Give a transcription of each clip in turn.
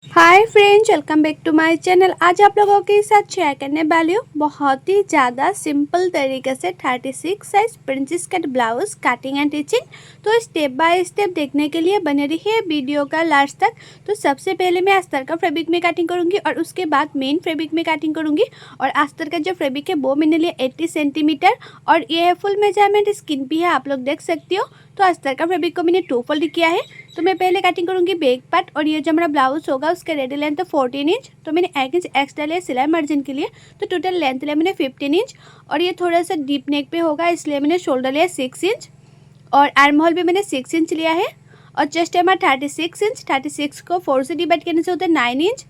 Hi friends, welcome back to my channel. आज आप लोगों के साथ शेयर करने वाली हूँ बहुत ही ज़्यादा सिंपल तरीके से 36 size princess cut blouse cutting and teaching. तो स्टेप बाय स्टेप देखने के लिए बने रहिए वीडियो का लास्ट तक। तो सबसे पहले मैं अस्तर का फैब्रिक में कटिंग करूँगी और उसके बाद मेन फैब्रिक में कटिंग करूँगी। और अस्तर का जो फैब्रिक है वो मैंने लिया 80 सेंटीमीटर और ये है फुल मेजरमेंट, स्किन भी है, आप लोग देख सकते हो। तो अस्तर का फैब्रिक को मैंने 2 फोल्ड किया है। तो मैं पहले कटिंग करूँगी बैक पार्ट और ये जो हमारा ब्लाउज होगा उसका रेडी लेंथ है 14 इंच। तो मैंने 1 इंच एक्स्ट्रा लिया सिलाई मार्जिन के लिए। तो टोटल लेंथ लिया मैंने 15 इंच और ये थोड़ा सा डीप नेक पे होगा इसलिए मैंने शोल्डर लिया 6 इंच और आर्म होल भी मैंने 6 इंच लिया है। और चेस्ट है हमारा 36 इंच। 36 को 4 से डिवाइड करने से होता है 9 इंच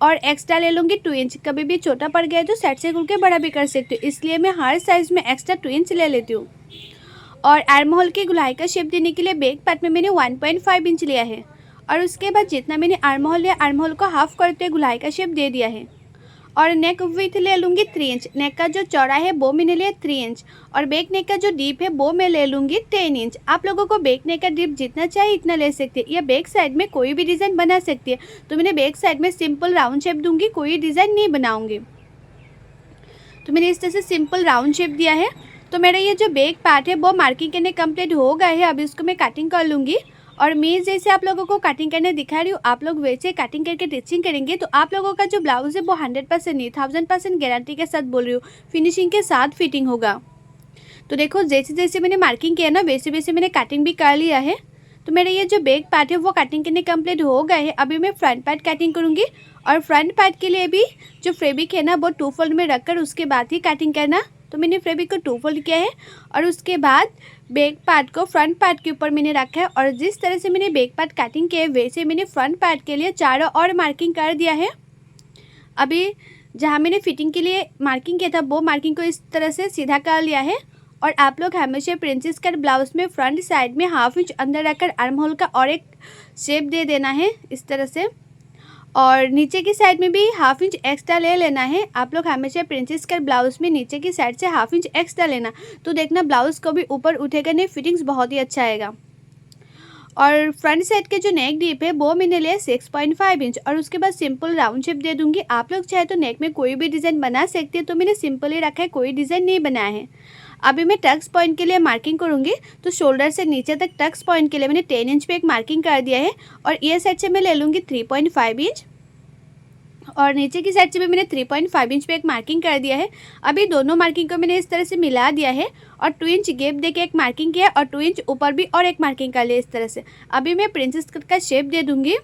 और एक्स्ट्रा ले लूँगी 2 इंच। कभी भी छोटा पड़ गया है तो साइड से खुल के बड़ा भी कर सकती हूँ, इसलिए मैं हर साइज़ में एक्स्ट्रा 2 इंच ले लेती हूँ। और आर्म होल की गुलाई का शेप देने के लिए बैक पार्ट में मैंने 1.5 इंच लिया है और उसके बाद जितना मैंने आर्म होल लिया आर्म होल को हाफ करते हुए गुलाई का शेप दे दिया है। और नेक विथ ले लूँगी 3 इंच। नेक का जो चौड़ा है वो मैंने लिया 3 इंच और बैक नेक का जो डीप है वो मैं ले लूँगी 10 इंच। आप लोगों को बैक नेक का डीप जितना चाहिए इतना ले सकते हैं या बैक साइड में कोई भी डिज़ाइन बना सकती है। तो मैंने बैक साइड में सिंपल राउंड शेप दूँगी, कोई डिज़ाइन नहीं बनाऊँगी। तो मैंने इस तरह से सिंपल राउंड शेप दिया है। तो मेरा ये जो बैक पार्ट है वो मार्किंग करने कंप्लीट हो गया है। अभी इसको मैं कटिंग कर लूँगी और मैं जैसे आप लोगों को कटिंग करने दिखा रही हूँ आप लोग वैसे कटिंग करके टिचिंग करेंगे तो आप लोगों का जो ब्लाउज है वो 100% नहीं 1000% गारंटी के साथ बोल रही हूँ, फिनिशिंग के साथ फिटिंग होगा। तो देखो जैसे जैसे मैंने मार्किंग किया ना वैसे वैसे मैंने कटिंग भी कर लिया है। तो मेरा ये जो बैक पार्ट है वो कटिंग करने कंप्लीट हो गए है। अभी मैं फ्रंट पार्ट कटिंग करूँगी और फ्रंट पार्ट के लिए भी जो फैब्रिक है ना वो 2 फोल्ड में रखकर उसके बाद ही कटिंग करना। तो मैंने फैब्रिक को 2 फोल्ड किया है और उसके बाद बैक पार्ट को फ्रंट पार्ट के ऊपर मैंने रखा है। और जिस तरह से मैंने बैक पार्ट कटिंग किया है वैसे मैंने फ्रंट पार्ट के लिए चारों और मार्किंग कर दिया है। अभी जहाँ मैंने फिटिंग के लिए मार्किंग किया था वो मार्किंग को इस तरह से सीधा कर लिया है। और आप लोग हमेशा प्रिंसेस कट ब्लाउज में फ्रंट साइड में हाफ इंच अंदर रखकर आर्म होल का और एक शेप दे देना है इस तरह से। और नीचे की साइड में भी हाफ इंच एक्स्ट्रा ले लेना है। आप लोग हमेशा प्रिंसेस कट ब्लाउज में नीचे की साइड से हाफ इंच एक्स्ट्रा लेना, तो देखना ब्लाउज को भी ऊपर उठेगा नहीं, फिटिंग्स बहुत ही अच्छा आएगा। और फ्रंट साइड के जो नेक डीप है वो मैंने लिया 6.5 इंच और उसके बाद सिंपल राउंड शेप दे दूंगी। आप लोग चाहे तो नेक में कोई भी डिज़ाइन बना सकते हैं, तो मैंने सिंपल ही रखा है, कोई डिज़ाइन नहीं बनाया है। अभी मैं टक्स पॉइंट के लिए मार्किंग करूंगी। तो शोल्डर से नीचे तक टक्स पॉइंट के लिए मैंने 10 इंच पे एक मार्किंग कर दिया है और ये साइड से मैं ले लूँगी 3.5 इंच और नीचे की साइड से भी मैंने 3.5 इंच पे एक मार्किंग कर दिया है। अभी दोनों मार्किंग को मैंने इस तरह से मिला दिया है और 2 इंच गैप देके एक मार्किंग किया और 2 इंच ऊपर भी और एक मार्किंग कर लिया इस तरह से। अभी मैं प्रिंसेस कट का शेप दे दूँगी।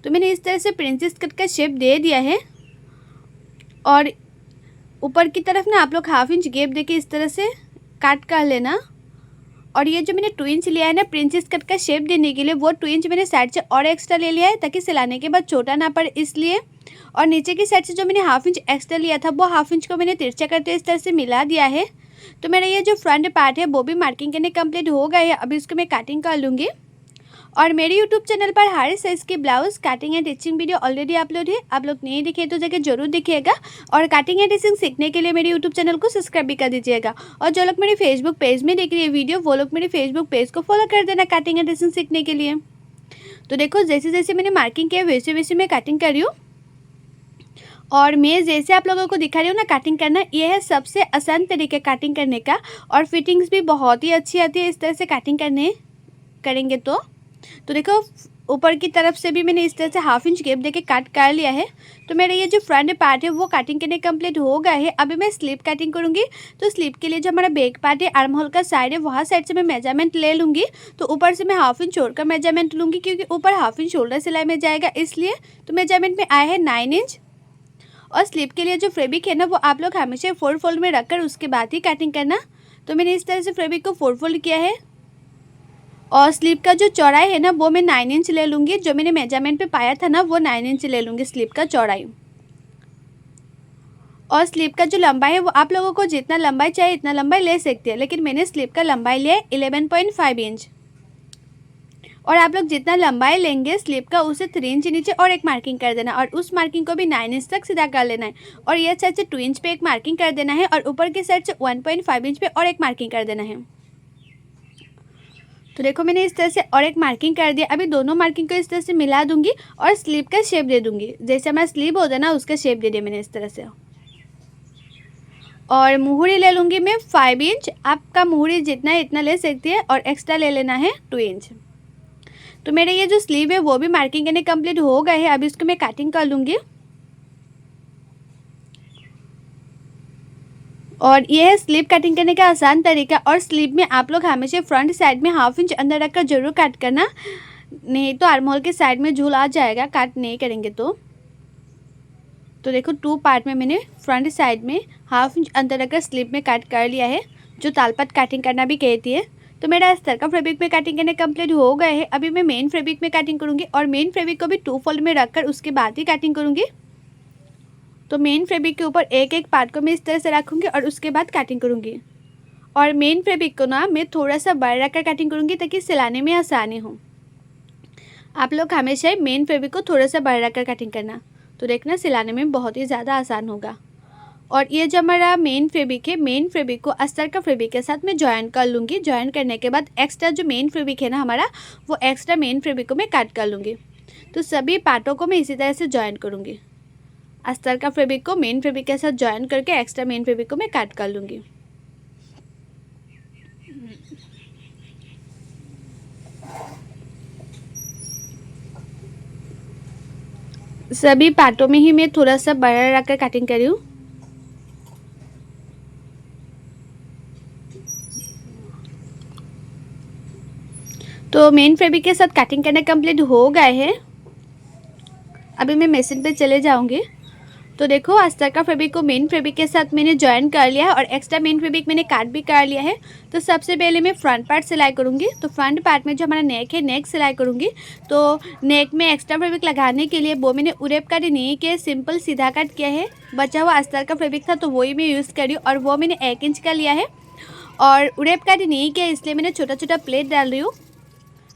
तो मैंने इस तरह से प्रिंसेस कट का शेप दे दिया है और ऊपर की तरफ ना आप लोग हाफ इंच गैप देके इस तरह से काट कर लेना। और ये जो मैंने 2 इंच लिया है ना प्रिंसेस कट का शेप देने के लिए, वो 2 इंच मैंने साइड से और एक्स्ट्रा ले लिया है ताकि सिलाने के बाद छोटा ना पड़े इसलिए। और नीचे की साइड से जो मैंने हाफ इंच एक्स्ट्रा लिया था वो हाफ इंच को मैंने तिरछा करते इस तरह से मिला दिया है। तो मेरा ये जो फ्रंट पार्ट है वो भी मार्किंग करने कंप्लीट हो गया है। अभी इसको मैं कटिंग कर लूँगी। और मेरे यूट्यूब चैनल पर हर साइज़ की blouse cutting and teaching video already upload है, आप लोग नहीं दिखे तो जाके जरूर देखिएगा। और कटिंग एंड टिचिंग सीखने के लिए मेरे यूट्यूब चैनल को सब्सक्राइब भी कर दीजिएगा। और जो लोग मेरे फेसबुक पेज में देख रही है वीडियो वो लोग मेरे फेसबुक पेज को फॉलो कर देना कटिंग एंड टिचिंग सीखने के लिए। तो देखो जैसे जैसे मैंने मार्किंग किया वैसे वैसे मैं कटिंग कर रही हूँ। और मैं जैसे आप लोगों को दिखा रही हूँ ना कटिंग करना, ये है सबसे आसान तरीका कटिंग करने का और फिटिंग्स भी बहुत ही अच्छी आती है इस तरह से कटिंग करेंगे तो देखो ऊपर की तरफ से भी मैंने इस तरह से हाफ इंच गैप देके कट कर लिया है। तो मेरा ये जो फ्रंट पार्ट है वो कटिंग करने कंप्लीट हो गया है। अभी मैं स्लीव कटिंग करूँगी। तो स्लीव के लिए जो हमारा बैक पार्ट है आर्म होल का साइड है वहाँ साइड से मैं मेजरमेंट ले लूँगी। तो ऊपर से मैं हाफ इंच छोड़कर मेजरमेंट लूँगी क्योंकि ऊपर हाफ इंच शोल्डर सिलाई में जाएगा इसलिए। तो मेजरमेंट में आया है 9 इंच। और स्लीव के लिए जो फैब्रिक है ना वो आप लोग हमेशा 4 फोल्ड में रखकर उसके बाद ही कटिंग करना। तो मैंने इस तरह से फैब्रिक को 4 फोल्ड किया है और स्लीव का जो चौड़ाई है ना वो मैं 9 इंच ले लूँगी। जो मैंने मेजरमेंट पे पाया था ना वो 9 इंच ले लूँगी स्लीव का चौड़ाई। और स्लीव का जो लंबाई है वो आप लोगों को जितना लंबाई चाहिए इतना लंबाई ले सकते हैं, लेकिन मैंने स्लीव का लंबाई लिया है 11.5 इंच। और आप लोग जितना लंबाई लेंगे स्लीव का उससे 3 इंच नीचे और एक मार्किंग कर देना और उस मार्किंग को भी 9 इंच तक सीधा कर लेना है। और ये साइड से 2 इंच पे एक मार्किंग कर देना है और ऊपर के साइड से 1.5 इंच पे और एक मार्किंग कर देना है। तो देखो मैंने इस तरह से और एक मार्किंग कर दिया। अभी दोनों मार्किंग को इस तरह से मिला दूंगी और स्लीव का शेप दे दूंगी। जैसे हमारा स्लीव होता है ना, उसका शेप दे दिया मैंने इस तरह से। और मुहूरी ले लूँगी मैं 5 इंच। आपका मुहूरी जितना है इतना ले सकती है और एक्स्ट्रा ले लेना है 2 इंच। तो मेरे ये जो स्लीव है वो भी मार्किंग करने कंप्लीट हो गए हैं। अभी इसको मैं कटिंग कर लूँगी। और ये है स्लीव कटिंग करने का आसान तरीका। और स्लीव में आप लोग हमेशा फ्रंट साइड में 1/2 इंच अंदर रखकर जरूर कट करना, नहीं तो आर्म होल के साइड में झूल आ जाएगा कट नहीं करेंगे तो। देखो 2 पार्ट में मैंने फ्रंट साइड में 1/2 इंच अंदर रखकर स्लीव में कट कर लिया है, जो तालपट कटिंग करना भी कहती है। तो मेरा अस्तर का फैब्रिक में कटिंग करने कंप्लीट हो गए हैं। अभी मैं मेन फैब्रिक में कटिंग करूँगी और मेन फैब्रिक को भी 2 फोल्ड में रखकर उसके बाद ही कटिंग करूँगी। तो मेन फैब्रिक के ऊपर एक एक पार्ट को मैं इस तरह से रखूँगी और उसके बाद कटिंग करूँगी। और मेन फैब्रिक को ना मैं थोड़ा सा बड़ा रखकर कटिंग करूँगी ताकि सिलाने में आसानी हो। आप लोग हमेशा मेन फैब्रिक को थोड़ा सा बड़ा रखकर कटिंग करना, तो देखना सिलाने में बहुत ही ज़्यादा आसान होगा। और ये जो हमारा मेन फैब्रिक है, मेन फैब्रिक को अस्तर का फैब्रिक के साथ मैं जॉइन कर लूँगी। जॉइन करने के बाद एक्स्ट्रा जो मेन फैब्रिक है ना हमारा, वो एक्स्ट्रा मेन फैब्रिक को मैं कट कर लूँगी। तो सभी पार्टों को मैं इसी तरह से जॉइन करूँगी। अस्तर का फैब्रिक को मेन फैब्रिक के साथ जॉइन करके एक्स्ट्रा मेन फैब्रिक को मैं कट कर लूँगी। सभी पार्टों में ही मैं थोड़ा सा बड़ा रखकर कटिंग कर रही हूँ। तो मेन फैब्रिक के साथ कटिंग करना कंप्लीट हो गए हैं। अभी मैं मशीन पे चले जाऊंगी। तो देखो अस्तर का फैब्रिक को मेन फैब्रिक के साथ मैंने जॉइन कर लिया है और एक्स्ट्रा मेन फैब्रिक मैंने काट भी कर लिया है। तो सबसे पहले मैं फ्रंट पार्ट सिलाई करूंगी। तो फ्रंट पार्ट में जो हमारा नेक है, नेक सिलाई करूंगी। तो नेक में एक्स्ट्रा फैब्रिक लगाने के लिए वो मैंने उरेप कट नहीं के सिंपल सीधा कट किया है। बचा हुआ अस्तर का फैब्रिक था तो वही मैं यूज़ करी हूँ और वो मैंने 1 इंच का लिया है। और उरेप कट नहीं किया इसलिए मैंने छोटा छोटा प्लेट डाल रही हूँ।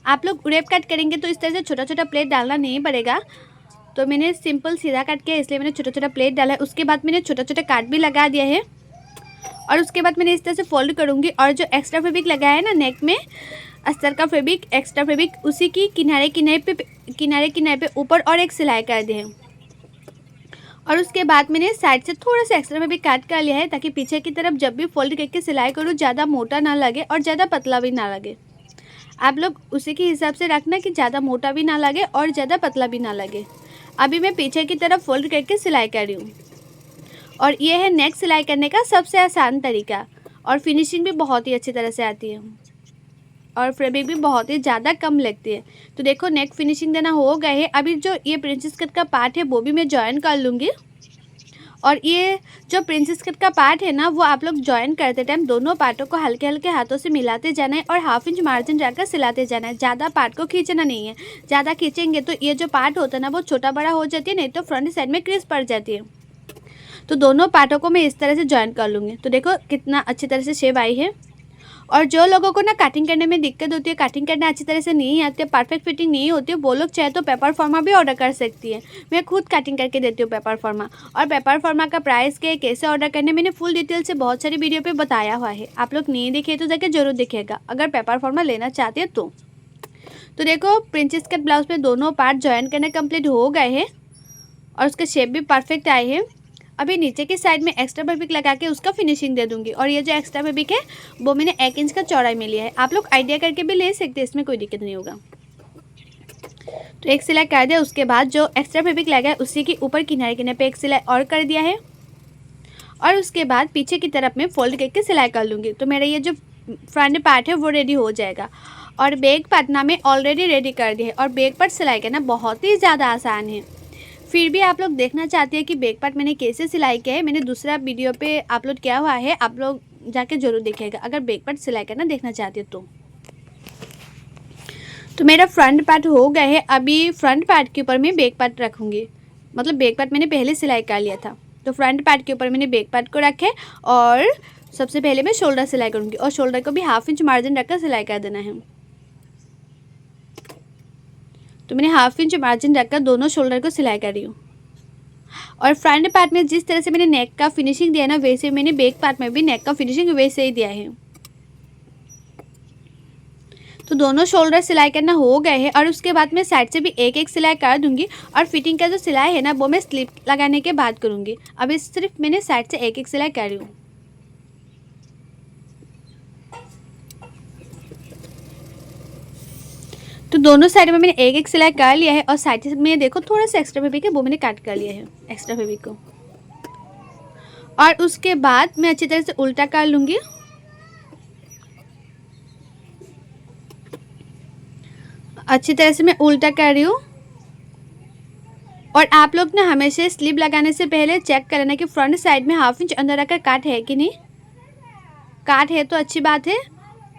आप लोग उरेप कट करेंगे तो इस तरह से छोटा छोटा प्लेट डालना नहीं पड़ेगा। तो मैंने सिंपल सीधा कट किया इसलिए मैंने छोटा छोटा प्लेट डाला है। उसके बाद मैंने छोटा छोटा काट भी लगा दिया है। और उसके बाद मैंने इस तरह से फोल्ड करूँगी और जो एक्स्ट्रा फैब्रिक लगाया है ना नेक में अस्तर का फैब्रिक, एक्स्ट्रा फैब्रिक, उसी की किनारे किनारे पे ऊपर और एक सिलाई कर दी है। और उसके बाद मैंने साइड से थोड़ा सा एक्स्ट्रा फैब्रिक काट कर लिया है ताकि पीछे की तरफ जब भी फोल्ड करके सिलाई करूँ ज़्यादा मोटा ना लगे और ज़्यादा पतला भी ना लगे। आप लोग उसी के हिसाब से रखना कि ज़्यादा मोटा भी ना लगे और ज़्यादा पतला भी ना लगे। अभी मैं पीछे की तरफ फोल्ड करके सिलाई कर रही हूँ। और ये है नेक सिलाई करने का सबसे आसान तरीका और फिनिशिंग भी बहुत ही अच्छी तरह से आती है और फैब्रिक भी बहुत ही ज़्यादा कम लगती है। तो देखो नेक फिनिशिंग देना हो गए है। अभी जो ये प्रिंसेस कट का पार्ट है वो भी मैं जॉइन कर लूँगी। और ये जो प्रिंसेस कट का पार्ट है ना, वो आप लोग जॉइन करते टाइम दोनों पार्टों को हल्के हल्के हाथों से मिलाते जाना है और 1/2 इंच मार्जिन रखकर सिलाते जाना है। ज़्यादा पार्ट को खींचना नहीं है। ज़्यादा खींचेंगे तो ये जो पार्ट होता है ना वो छोटा बड़ा हो जाती है, नहीं तो फ्रंट साइड में क्रीज पड़ जाती है। तो दोनों पार्टों को मैं इस तरह से जॉइन कर लूँगी। तो देखो कितना अच्छी तरह से शेप आई है। और जो लोगों को ना कटिंग करने में दिक्कत होती है, कटिंग करना अच्छी तरह से नहीं आती है, परफेक्ट फिटिंग नहीं होती है, वो लोग चाहे तो पेपर फॉर्मा भी ऑर्डर कर सकती है। मैं खुद कटिंग करके देती हूँ पेपर फॉर्मा। और पेपर फॉर्मा का प्राइस के कैसे ऑर्डर करने मैंने फुल डिटेल से बहुत सारी वीडियो पे बताया हुआ है। आप लोग नहीं देखे तो जाके जरूर देखिएगा अगर पेपर फॉर्मा लेना चाहते हैं तो। देखो प्रिंसेस कट ब्लाउज में दोनों पार्ट ज्वाइन करने कम्प्लीट हो गए हैं और उसके शेप भी परफेक्ट आए हैं। अभी नीचे की साइड में एक्स्ट्रा फैब्रिक लगा के उसका फिनिशिंग दे दूंगी। और ये जो एक्स्ट्रा फैब्रिक है वो मैंने 1 इंच का चौड़ाई में लिया है। आप लोग आइडिया करके भी ले सकते हैं, इसमें कोई दिक्कत नहीं होगा। तो एक सिलाई कर दिया। उसके बाद जो एक्स्ट्रा फैब्रिक लगा है उसी के ऊपर किनारे पे एक सिलाई और कर दिया है। और उसके बाद पीछे की तरफ में फोल्ड करके सिलाई कर लूँगी। तो मेरा ये जो फ्रंट पार्ट है वो रेडी हो जाएगा। और बैक पार्ट ना मैं ऑलरेडी रेडी कर दिया है। और बैक पार्ट सिलाई करना बहुत ही ज़्यादा आसान है। फिर भी आप लोग देखना चाहते हैं कि बैक पार्ट मैंने कैसे सिलाई किया है, मैंने दूसरा वीडियो पे अपलोड किया हुआ है, आप लोग जाके जरूर देखिएगा अगर बैक पार्ट सिलाई करना देखना चाहते हो तो मेरा फ्रंट पार्ट हो गया है। अभी फ्रंट पार्ट के ऊपर मैं बैक पार्ट रखूँगी। मतलब बैक पार्ट मैंने पहले सिलाई कर लिया था, तो फ्रंट पार्ट के ऊपर मैंने बैक पार्ट को रखे। और सबसे पहले मैं शोल्डर सिलाई करूँगी और शोल्डर को भी 1/2 इंच मार्जिन रखकर सिलाई कर देना है। तो मैंने 1/2 इंच मार्जिन रखकर दोनों शोल्डर को सिलाई कर रही हूँ। और फ्रंट पार्ट में जिस तरह से मैंने नेक का फिनिशिंग दिया ना, वैसे मैंने बैक पार्ट में भी नेक का फिनिशिंग वैसे ही दिया है। तो दोनों शोल्डर सिलाई करना हो गए हैं और उसके बाद मैं साइड से भी एक एक सिलाई कर दूंगी और फिटिंग का जो सिलाई है ना वो मैं स्लिप लगाने के बाद करूंगी। अभी सिर्फ मैंने साइड से एक एक सिलाई कर रही हूँ। तो दोनों साइड में मैंने एक एक सिलाई कर लिया है और साइड में देखो थोड़ा सा एक्स्ट्रा फैब्रिक है वो मैंने काट कर लिया है एक्स्ट्रा फैब्रिक को। और उसके बाद मैं अच्छी तरह से उल्टा कर लूँगी। अच्छी तरह से मैं उल्टा कर रही हूँ। और आप लोग ना हमेशा स्लीव लगाने से पहले चेक कर लेना कि फ्रंट साइड में 1/2 इंच अंदर रखकर काट है कि नहीं। काट है तो अच्छी बात है,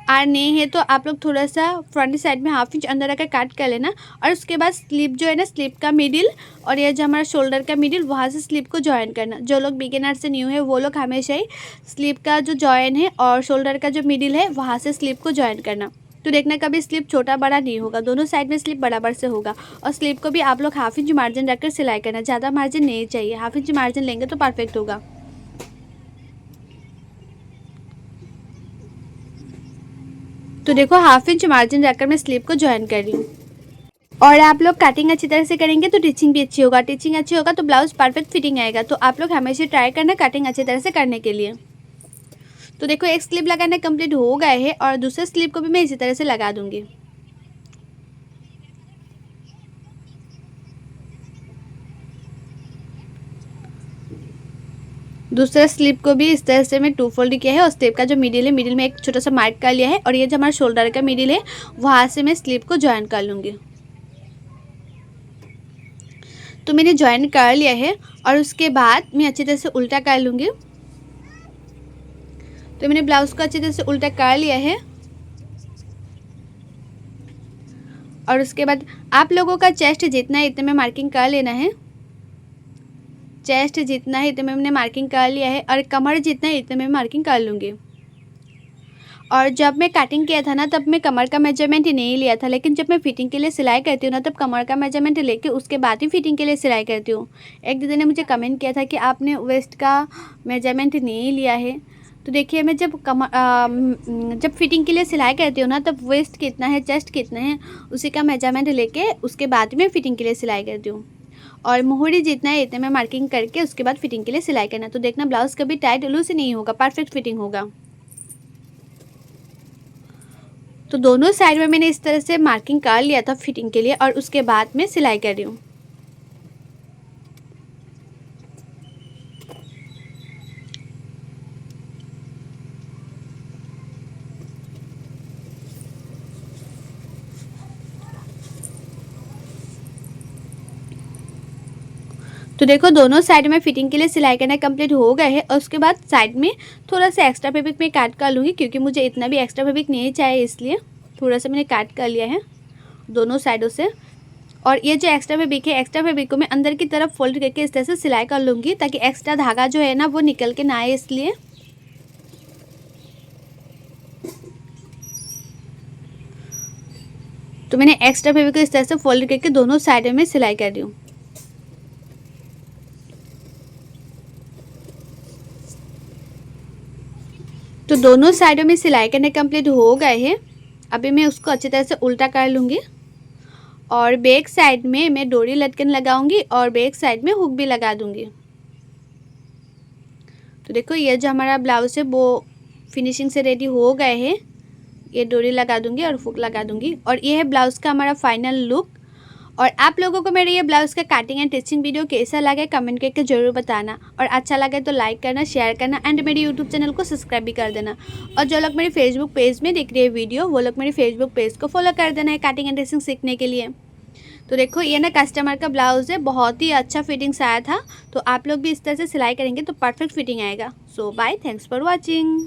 और नहीं है तो आप लोग थोड़ा सा फ्रंट साइड में 1/2 इंच अंदर रखकर काट कर लेना। और उसके बाद स्लीव जो है ना, स्लीव का मिडिल और ये जो हमारा शोल्डर का मिडिल वहाँ से स्लीव को जॉइन करना। जो लोग बिगिनर से न्यू है वो लोग हमेशा ही स्लीव का जो जॉइन है और शोल्डर का जो मिडिल है वहाँ से स्लीव को जॉइन करना। तो देखना कभी स्लीव छोटा बड़ा नहीं होगा, दोनों साइड में स्लीव बराबर से होगा। और स्लीव को भी आप लोग 1/2 इंच मार्जिन रखकर सिलाई करना, ज़्यादा मार्जिन नहीं चाहिए, 1/2 इंच मार्जिन लेंगे तो परफेक्ट होगा। तो देखो 1/2 इंच मार्जिन रखकर मैं स्लीव को ज्वाइन कर रही हूँ। और आप लोग कटिंग अच्छी तरह से करेंगे तो टिचिंग भी अच्छी होगा, टिचिंग अच्छी होगा तो ब्लाउज परफेक्ट फिटिंग आएगा। तो आप लोग हमेशा ट्राई करना कटिंग अच्छी तरह से करने के लिए। तो देखो एक स्लीव लगाना कंप्लीट हो गए है और दूसरे स्लीव को भी मैं इसी तरह से लगा दूंगी। दूसरा स्लीव को भी इस तरह से मैं 2 फोल्ड किया है और स्लीव का जो मिडिल है, मिडिल में एक छोटा सा मार्क कर लिया है। और ये जो हमारा शोल्डर का मिडिल है वहाँ से मैं स्लीव को ज्वाइन कर लूँगी। तो मैंने ज्वाइन कर लिया है और उसके बाद मैं अच्छी तरह से उल्टा कर लूँगी। तो मैंने ब्लाउज को अच्छी तरह से उल्टा कर लिया है। और उसके बाद आप लोगों का चेस्ट जितना है इतने में मार्किंग कर लेना है। चेस्ट जितना है इतने में मैंने मार्किंग कर लिया है और कमर जितना है इतने में मार्किंग कर लूँगी। और जब मैं कटिंग किया था ना तब मैं कमर का मेजरमेंट नहीं लिया था, लेकिन जब मैं फिटिंग के लिए सिलाई करती हूँ ना तब कमर का मेजरमेंट लेके उसके बाद ही फिटिंग के लिए सिलाई करती हूँ। एक दीदी ने मुझे कमेंट किया था कि आपने वेस्ट का मेजरमेंट नहीं लिया है। तो देखिए मैं जब फिटिंग के लिए सिलाई करती हूँ ना तब वेस्ट कितना है, चेस्ट कितना है, उसी का मेजरमेंट लेके उसके बाद मैं फिटिंग के लिए सिलाई करती हूँ। और मोहरी जितना है इतने में मार्किंग करके उसके बाद फिटिंग के लिए सिलाई करना। तो देखना ब्लाउज़ कभी टाइट लूज नहीं होगा, परफेक्ट फिटिंग होगा। तो दोनों साइड में मैंने इस तरह से मार्किंग कर लिया था फिटिंग के लिए और उसके बाद मैं सिलाई कर रही हूँ। तो देखो दोनों साइड में फिटिंग के लिए सिलाई करना कंप्लीट हो गए हैं। और उसके बाद साइड में थोड़ा सा एक्स्ट्रा फैब्रिक में काट कर लूँगी, क्योंकि मुझे इतना भी एक्स्ट्रा फैब्रिक नहीं चाहिए, इसलिए थोड़ा सा मैंने काट कर लिया है दोनों साइडों से। और ये जो एक्स्ट्रा फैब्रिक है, एक्स्ट्रा फैब्रिक को मैं अंदर की तरफ फोल्ड करके इस तरह से सिलाई कर लूँगी ताकि एक्स्ट्रा धागा जो है ना वो निकल के ना आए, इसलिए। तो मैंने एक्स्ट्रा फैब्रिक को इस तरह से फोल्ड करके दोनों साइडों में सिलाई कर रही हूँ। तो दोनों साइडों में सिलाई करने कंप्लीट हो गए हैं। अभी मैं उसको अच्छी तरह से उल्टा कर लूँगी और बैक साइड में मैं डोरी लटकन लगाऊंगी और बैक साइड में हुक भी लगा दूंगी। तो देखो ये जो हमारा ब्लाउज है वो फिनिशिंग से रेडी हो गए हैं। ये डोरी लगा दूंगी और हुक लगा दूंगी और ये है ब्लाउज़ का हमारा फाइनल लुक। और आप लोगों को मेरे ये ब्लाउज़ का कटिंग एंड टिचिंग वीडियो कैसा लगे कमेंट करके ज़रूर बताना। और अच्छा लगे तो लाइक करना, शेयर करना एंड मेरे यूट्यूब चैनल को सब्सक्राइब भी कर देना। और जो लोग मेरे फेसबुक पेज में देख रहे हैं वीडियो वो लोग मेरे फेसबुक पेज को फॉलो कर देना है कटिंग एंड टिचिंग सीखने के लिए। तो देखो ये ना कस्टमर का ब्लाउज़ है, बहुत ही अच्छा फिटिंग्स आया था। तो आप लोग भी इस तरह से सिलाई करेंगे तो परफेक्ट फिटिंग आएगा। सो बाय, थैंक्स फॉर वॉचिंग।